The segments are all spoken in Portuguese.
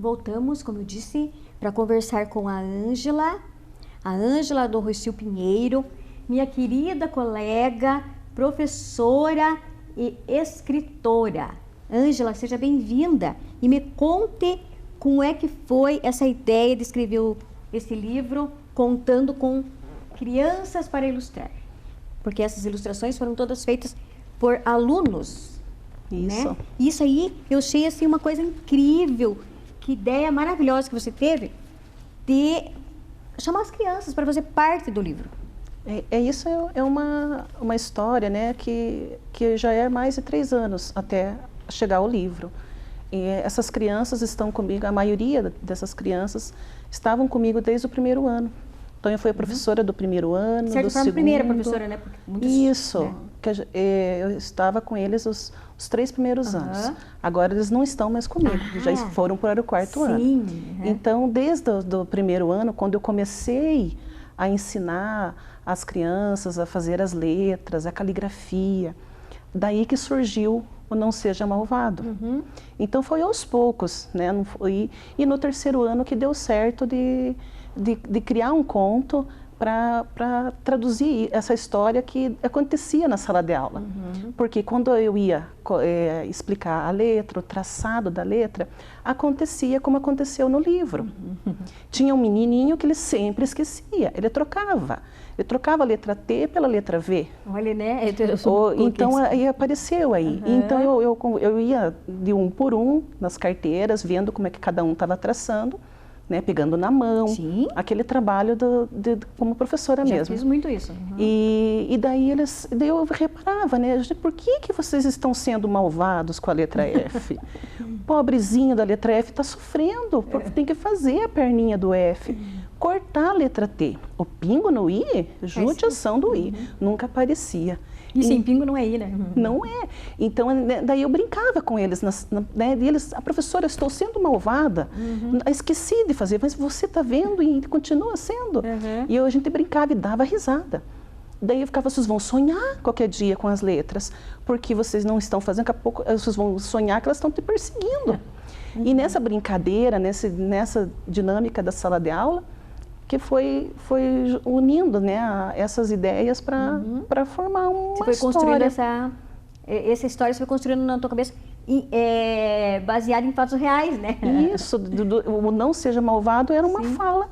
voltamos, como eu disse, para conversar com a Ângela do Rocio Pinheiro, minha querida colega, professora e escritora. Ângela, seja bem-vinda e me conte como é que foi essa ideia de escrever esse livro contando com crianças para ilustrar. Porque essas ilustrações foram todas feitas por alunos. Isso. Né? Isso aí eu achei assim, uma coisa incrível. Que ideia maravilhosa que você teve de chamar as crianças para fazer parte do livro. Isso é uma história, né, que já é mais de 3 anos até chegar ao livro. E essas crianças estão comigo, a maioria dessas crianças estavam comigo desde o primeiro ano. Então, eu fui a professora do primeiro ano, certo, do segundo. a primeira professora, né? Isso. Né? Eu estava com eles os 3 primeiros anos. Agora, eles não estão mais comigo, já foram para o 4º ano. Então, desde o primeiro ano, quando eu comecei a ensinar as crianças a fazer as letras, a caligrafia, daí que surgiu o Não Seja Malvado. Então, foi aos poucos, né? Não foi, e no 3º ano que deu certo de criar um conto para traduzir essa história que acontecia na sala de aula. Porque quando eu ia explicar a letra, o traçado da letra, acontecia como aconteceu no livro. Tinha um menininho que ele sempre esquecia, ele trocava. Ele trocava a letra T pela letra V. Olha, né? Então, aí apareceu aí. Então, eu ia de um por um nas carteiras, vendo como é que cada um estava traçando, né, pegando na mão, aquele trabalho como professora mesmo. Já fiz muito isso. E daí eu reparava, né, por que vocês estão sendo malvados com a letra F? Pobrezinho da letra F está sofrendo, tem que fazer a perninha do F, cortar a letra T. O pingo no I, judiação do I, nunca aparecia. E sem pingo não é I, né? Não é. Então, daí eu brincava com eles, né? E eles, a professora, estou sendo malvada, esqueci de fazer, mas você está vendo e continua sendo. E a gente brincava e dava risada. Daí eu ficava, vocês vão sonhar qualquer dia com as letras, porque vocês não estão fazendo, daqui a pouco vocês vão sonhar que elas estão te perseguindo. E nessa brincadeira, nessa dinâmica da sala de aula, que foi unindo, né, essas ideias para formar uma história. Você foi construindo essa história, você foi construindo na tua cabeça baseada em fatos reais, né? Isso, o Não Seja Malvado era uma fala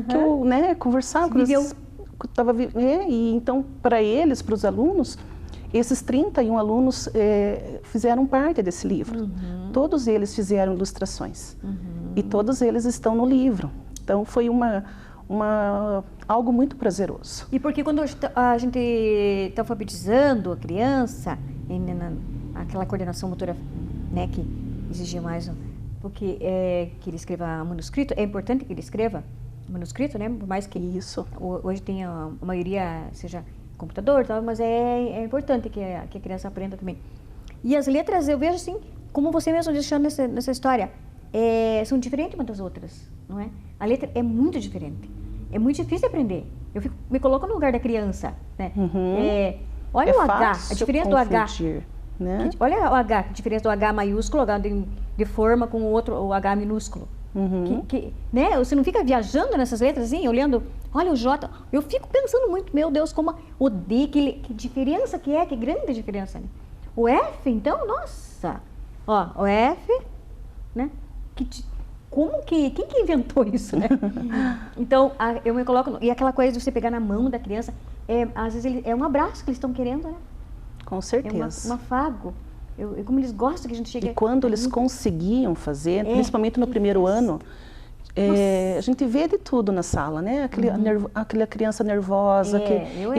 que eu, né, conversava com eles. E então, para eles, para os alunos, esses 31 alunos fizeram parte desse livro. Todos eles fizeram ilustrações. E todos eles estão no livro. Então, foi algo muito prazeroso. E porque quando a gente está alfabetizando a criança, aquela coordenação motora, né, que exige mais, porque que ele escreva manuscrito, é importante que ele escreva manuscrito, né? Por mais que hoje tenha a maioria seja computador, tal, mas é importante que a criança aprenda também. E as letras, eu vejo assim, como você mesmo deixou nessa história, são diferentes umas das outras, não é? A letra é muito diferente. É muito difícil de aprender. Eu me coloco no lugar da criança, né? Olha o H, a diferença do H. Né? Olha o H, a diferença do H maiúsculo, H de forma com o H minúsculo. Né? Você não fica viajando nessas letras assim, olhando, olha o J. Eu fico pensando muito, meu Deus, como o D, que diferença que grande diferença. Né? O F, então, nossa. Ó, o F, né? Quem que inventou isso, né? Então, eu me coloco... E aquela coisa de você pegar na mão da criança, às vezes é um abraço que eles estão querendo, né? Com certeza. É um afago. Como eles gostam que a gente chegue... E quando eles conseguiam fazer, principalmente no primeiro ano, a gente vê de tudo na sala, né? Aquela criança nervosa,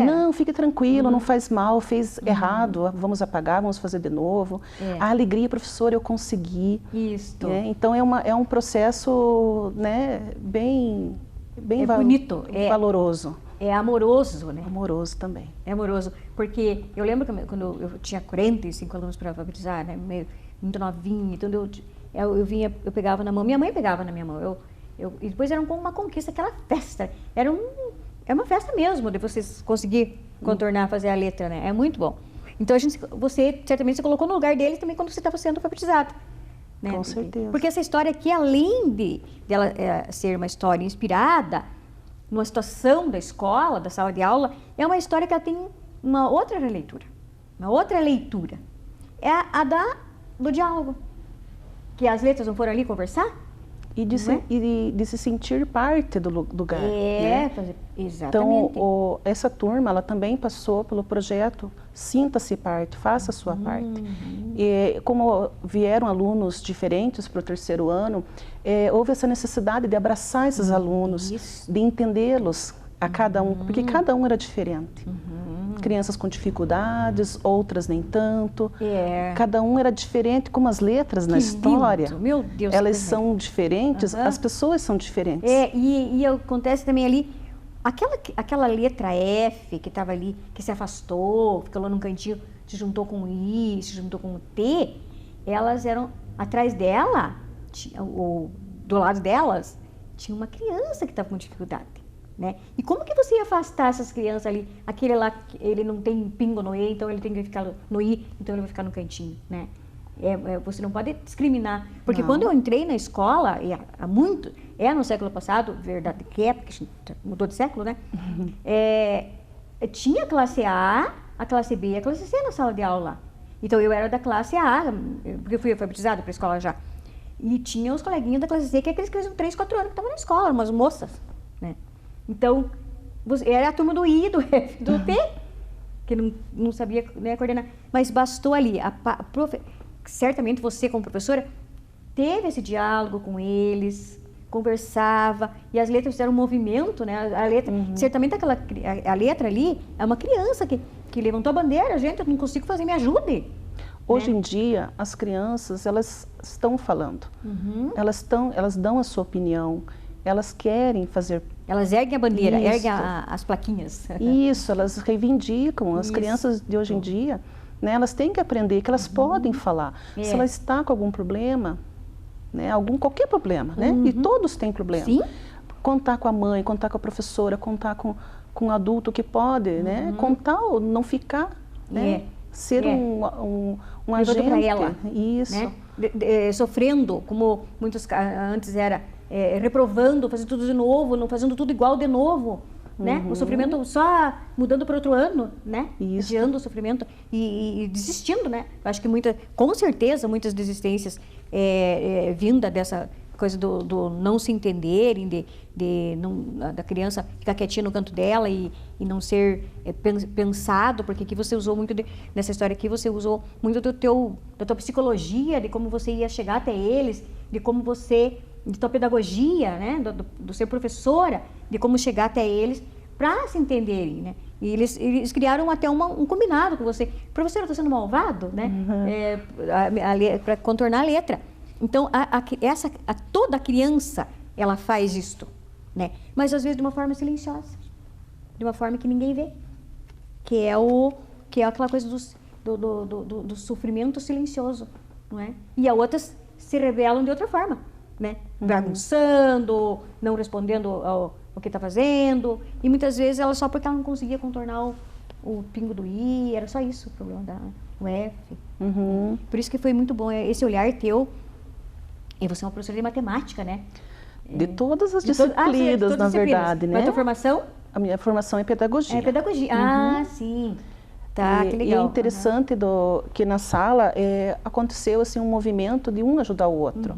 não, fique tranquilo, não faz mal, fez errado, vamos apagar, vamos fazer de novo. A alegria, professora, eu consegui. Isso. Então, é um processo, né, bem bonito, valoroso. É amoroso, né? Amoroso também. É amoroso, porque eu lembro que quando eu tinha 45 alunos para alfabetizar, né, muito novinha, então eu pegava na mão, minha mãe pegava na minha mão, e depois era uma conquista, aquela festa, era uma festa mesmo, de vocês conseguir contornar, fazer a letra, né, é muito bom. Então você certamente se colocou no lugar deles também quando você estava sendo alfabetizado, né? Com certeza. Porque essa história aqui, além de ela ser uma história inspirada numa situação da escola, da sala de aula, é uma história que ela tem uma outra releitura. Uma outra leitura. É a do diálogo. Que as letras não foram ali conversar? E de se sentir parte do lugar. Né? Exatamente. Então, essa turma, ela também passou pelo projeto Sinta-se Parte, Faça a Sua Parte. E como vieram alunos diferentes para o 3º ano, houve essa necessidade de abraçar esses alunos, de entendê-los a cada um, porque cada um era diferente. Crianças com dificuldades, outras nem tanto. Cada um era diferente, como as letras na história. Lindo. Meu Deus, elas são diferentes, as pessoas são diferentes. E acontece também ali, aquela letra F que estava ali, que se afastou, ficou lá num cantinho, se juntou com o I, se juntou com o T, elas eram, atrás dela, ou do lado delas, tinha uma criança que estava com dificuldade. Né? E como que você ia afastar essas crianças ali? Aquele lá, ele não tem pingo no E, então ele tem que ficar no I, então ele vai ficar no cantinho, né? Você não pode discriminar. Porque quando eu entrei na escola, há muito, no século passado, verdade que é, porque mudou de século, né? Tinha a classe A, a classe B e a classe C na sala de aula. Então eu era da classe A, porque eu fui alfabetizada para a escola já. E tinha os coleguinhas da classe C, que é aqueles que tinham 3, 4 anos que estavam na escola, umas moças, né? Então, era a turma do I, do F, do T, que não sabia, né, coordenar. Mas bastou ali. Certamente você, como professora, teve esse diálogo com eles, conversava, e as letras fizeram um movimento, né? A letra, certamente a letra ali é uma criança que levantou a bandeira, gente, eu não consigo fazer, me ajude. Hoje em dia, as crianças, elas estão falando. Elas dão a sua opinião. Elas querem fazer... Elas erguem a bandeira, erguem as plaquinhas. Isso, elas reivindicam. As crianças de hoje em dia, né, elas têm que aprender que elas podem falar. Se ela está com algum problema, né, qualquer problema, né? E todos têm problema. Sim. Contar com a mãe, contar com a professora, contar com um adulto que pode, né? Contar ou não ficar, né? Ser um agente. Para ela. Isso. Né? Sofrendo, como muitos antes era... reprovando, fazendo tudo de novo, não fazendo tudo igual de novo, né? O sofrimento só mudando para outro ano, né? Adiando o sofrimento e desistindo, né? Eu acho que com certeza, muitas desistências vinda dessa coisa do não se entenderem, da criança ficar quietinha no canto dela e não ser pensado, porque aqui você usou muito, nessa história aqui, você usou muito da tua psicologia, de como você ia chegar até eles, de como você... de tua pedagogia, né, do ser professora, de como chegar até eles para se entenderem, né? E eles criaram até um combinado com você. Professor, eu estou sendo malvado, né? Para contornar a letra. Então, toda criança, ela faz isto, né? Mas às vezes de uma forma silenciosa, de uma forma que ninguém vê, que é aquela coisa do sofrimento silencioso, não é? E as outras se revelam de outra forma. Né? Bagunçando, não respondendo ao que está fazendo, e muitas vezes ela só porque ela não conseguia contornar o pingo do I, era só isso o problema do F. Por isso que foi muito bom esse olhar teu, e você é uma professora de matemática, né? De todas as disciplinas, na verdade, né? Mas a tua formação? A minha formação é pedagogia. É pedagogia, sim. Tá, que legal. E é interessante que na sala aconteceu assim, um movimento de um ajudar o outro.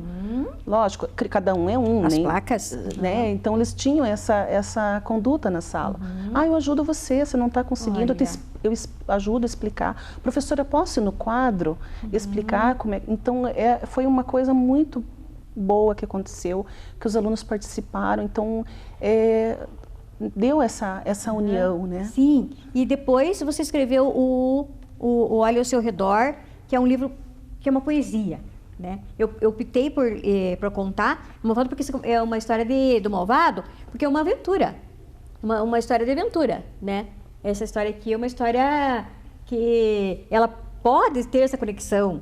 Lógico, cada um é um. As placas. Né? Então, eles tinham essa conduta na sala. Eu ajudo você não está conseguindo, eu ajudo a explicar. Professora, posso ir no quadro explicar como é? Então, foi uma coisa muito boa que aconteceu, que os alunos participaram. Então, deu essa união, né? Sim, e depois você escreveu o Olhe ao Seu Redor, que é um livro, que é uma poesia, né? Eu optei por contar o Malvado porque é uma história do Malvado, porque é uma aventura, uma história de aventura, né? Essa história aqui é uma história que ela pode ter essa conexão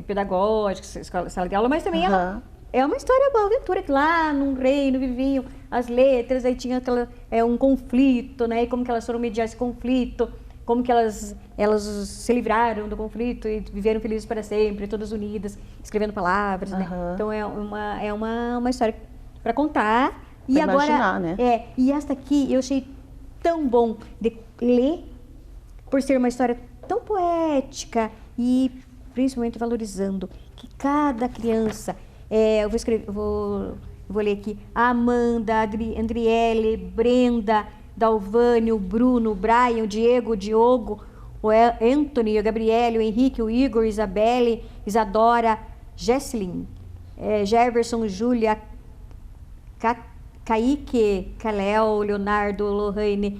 pedagógica, sala de aula, mas também ela é uma história, uma aventura, que lá num reino viviam as letras, aí tinha um conflito, né? E como que elas foram mediar esse conflito, como que elas se livraram do conflito e viveram felizes para sempre, todas unidas, escrevendo palavras, né? Então é uma história para contar. E pra agora, imaginar, né? E esta aqui eu achei tão bom de ler, por ser uma história tão poética e principalmente valorizando que cada criança, vou ler aqui, Amanda, Andriele, Brenda, Dalvânio, Bruno, Brian, Diego, Diogo, o Anthony, o Gabriele, o Henrique, o Igor, Isabelle, Isadora, Jesselyn, Jefferson, Júlia, Kaique, Kalel, Leonardo, Lohane,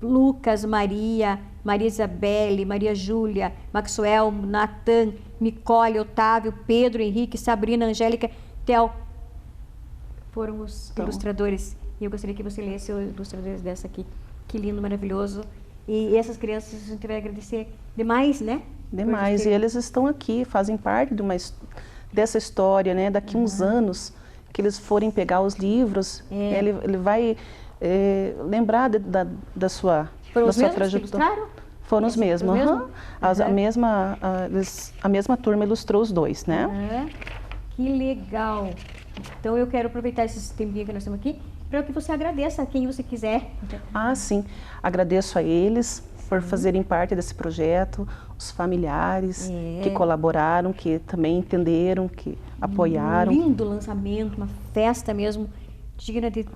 Lucas, Maria Isabelle, Maria Júlia, Maxwell, Natan, Nicole, Otávio, Pedro, Henrique, Sabrina, Angélica, Theo. Foram os ilustradores. E eu gostaria que você lesse os ilustradores dessa aqui. Que lindo, maravilhoso. E essas crianças a gente vai agradecer demais, né? Demais. E eles estão aqui, fazem parte dessa história, né? Daqui uns anos, que eles forem pegar os livros, ele vai lembrar da sua trajetória. Foram os mesmos. A mesma turma ilustrou os dois, né? Que legal. Então eu quero aproveitar esses tempinhos que nós estamos aqui para que você agradeça a quem você quiser. Ah, sim. Agradeço a eles por fazerem parte desse projeto, os familiares que colaboraram, que também entenderam, que apoiaram. Um lindo lançamento, uma festa mesmo, digna de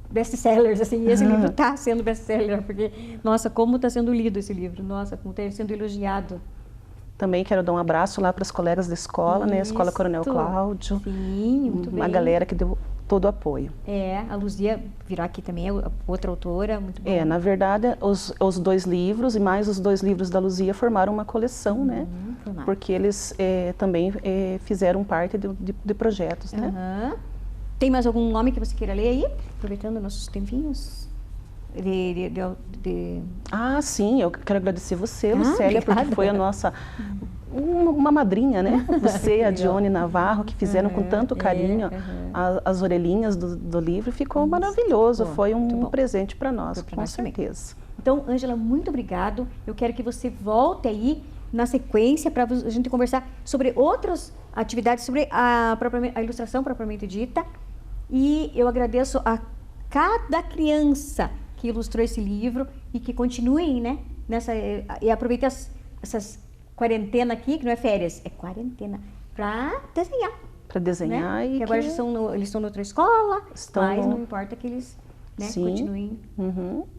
best-sellers, assim. E esse livro está sendo best-seller, porque, nossa, como está sendo lido esse livro, nossa, como está sendo elogiado. Também quero dar um abraço lá para as colegas da escola, né? A Escola Coronel Cláudio. Sim, muito bem. Uma galera que deu todo o apoio. A Luzia virá aqui também, outra autora, muito bom. Na verdade, os dois livros e mais os dois livros da Luzia formaram uma coleção, né? Porque eles também fizeram parte de projetos, né? Tem mais algum nome que você queira ler aí? Aproveitando nossos tempinhos. Ah, sim, eu quero agradecer você, Lucélia, porque foi a nossa... uma madrinha, né? Você e a Dione Navarro, que fizeram com tanto carinho as orelhinhas do livro. Ficou maravilhoso, foi um presente para nós, com certeza. Então, Ângela, muito obrigado. Eu quero que você volte aí na sequência para a gente conversar sobre outras atividades, sobre a ilustração propriamente dita. E eu agradeço a cada criança que ilustrou esse livro e que continuem, né? E aproveite essas quarentena aqui, que não é férias, é quarentena, para desenhar. Para desenhar, né? E que agora eles estão em outra escola, mas não importa que eles continuem.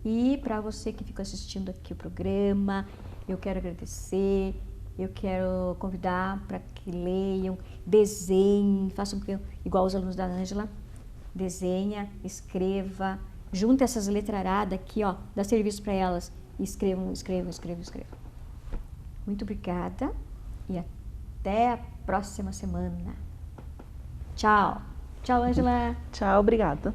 E para você que ficou assistindo aqui o programa, eu quero agradecer, eu quero convidar para que leiam, desenhem, façam igual os alunos da Ângela, desenha, escreva, junta essas letraradas aqui, ó, dá serviço para elas, e escrevam. Muito obrigada e até a próxima semana. Tchau. Tchau, Ângela. Tchau, obrigada.